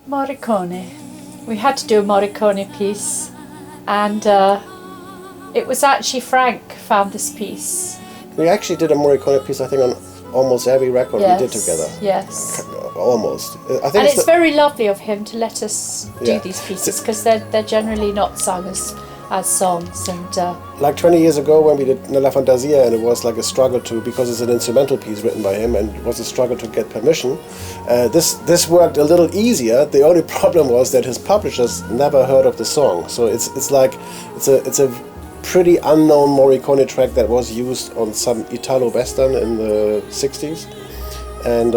Morricone. We had to do a Morricone piece, and it was actually Frank found this piece. We actually did a Morricone piece, I think, on almost every record we did together. Yes. Almost. I think and it's very lovely of him to let us do these pieces, because they're generally not sung as songs. And like 20 years ago when we did Nella Fantasia, and it was like a struggle because it's an instrumental piece written by him, and it was a struggle to get permission. This worked a little easier. The only problem was that his publishers never heard of the song. So it's a pretty unknown Morricone track that was used on some Italo Western in the 60s. And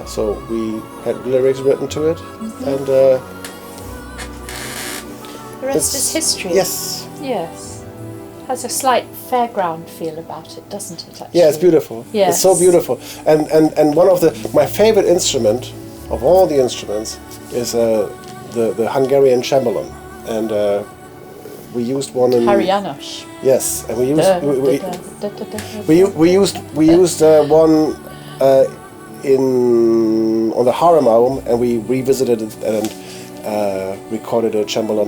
so we had lyrics written to it, and the rest is history. Yes. Yes. Has a slight fairground feel about it, doesn't it? Actually? Yeah, it's beautiful. Yes. It's so beautiful. And one of my favorite instrument of all the instruments is the Hungarian cembalo, and we used one in János. Yes, and we used one on the Harem album, and we revisited it and recorded a cembalo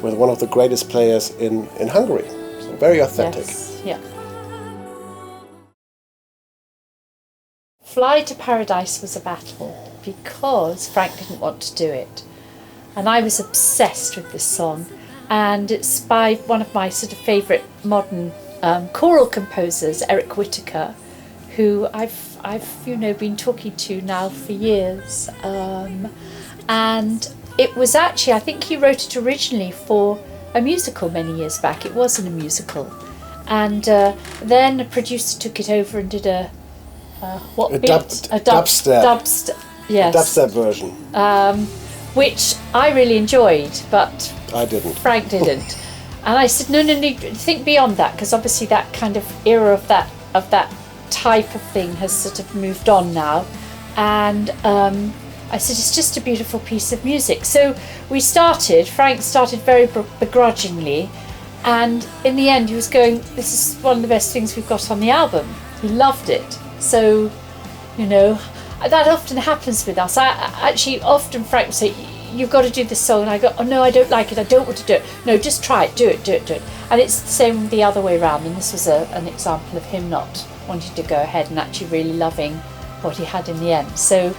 with one of the greatest players in Hungary. So very authentic. Yes, yeah. Fly to Paradise was a battle because Frank didn't want to do it. And I was obsessed with this song. And it's by one of my sort of favourite modern choral composers, Eric Whittaker, who I've been talking to now for years. And it was actually, I think he wrote it originally for a musical many years back. It wasn't a musical. And then a producer took it over and did a dubstep. Yes. A dubstep version. Which I really enjoyed, but I didn't. Frank didn't. And I said, no, think beyond that, because obviously that kind of era of that type of thing has sort of moved on now. And I said, it's just a beautiful piece of music. So Frank started very begrudgingly, and in the end he was going, this is one of the best things we've got on the album. He loved it. So, that often happens with us. Often Frank would say, you've got to do this song, and I go, oh no, I don't like it, I don't want to do it. No, just try it, do it. And it's the same the other way around, and this was an example of him not wanting to go ahead and actually really loving what he had in the end. So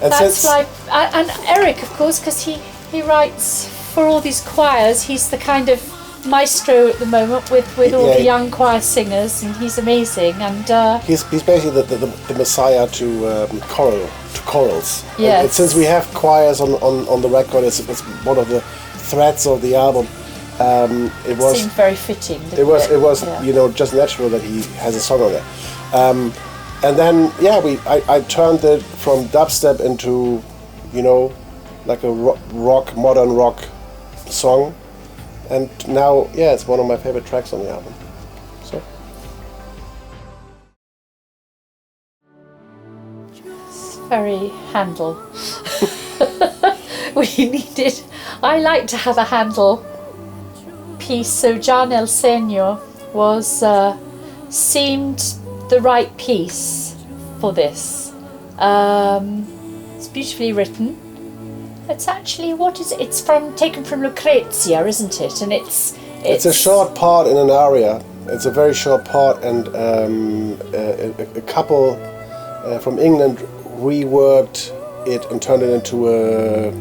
that's like, and Eric, of course, because he writes for all these choirs. He's the kind of maestro at the moment with all the young choir singers, and he's amazing. And he's basically the messiah to chorals. Yes. And since we have choirs on the record, it's one of the threads of the album. It seemed very fitting. It was just natural that he has a song on there. And then I turned it from dubstep into like a modern rock song, and now it's one of my favorite tracks on the album. So it's very Handel. I like to have a Handel piece, so Gian El Segno seemed the right piece for this. It's beautifully written. It's actually, it's taken from Lucrezia, isn't it? And it's a short part in an aria. It's a very short part, and a couple from England reworked it and turned it into a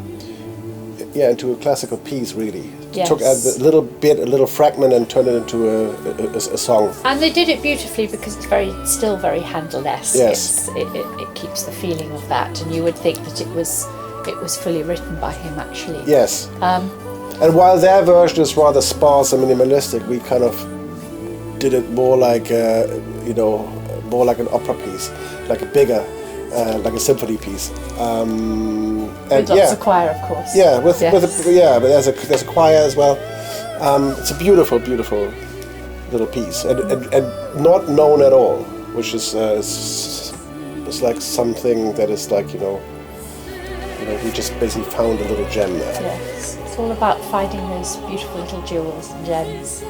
classical piece, really. Yes. Took a little fragment and turned it into a song. And they did it beautifully because it's still very Handel-esque. Yes. It keeps the feeling of that, and you would think that it was fully written by him, actually. Yes. And while their version is rather sparse and minimalistic, we kind of did it more like more like an opera piece, like a bigger, like a symphony piece. With lots of choir, of course. Yeah, but there's a choir as well. It's a beautiful, beautiful little piece, and not known at all, which is it's like something that is like we just basically found a little gem there. Yes, it's all about finding those beautiful little jewels and gems.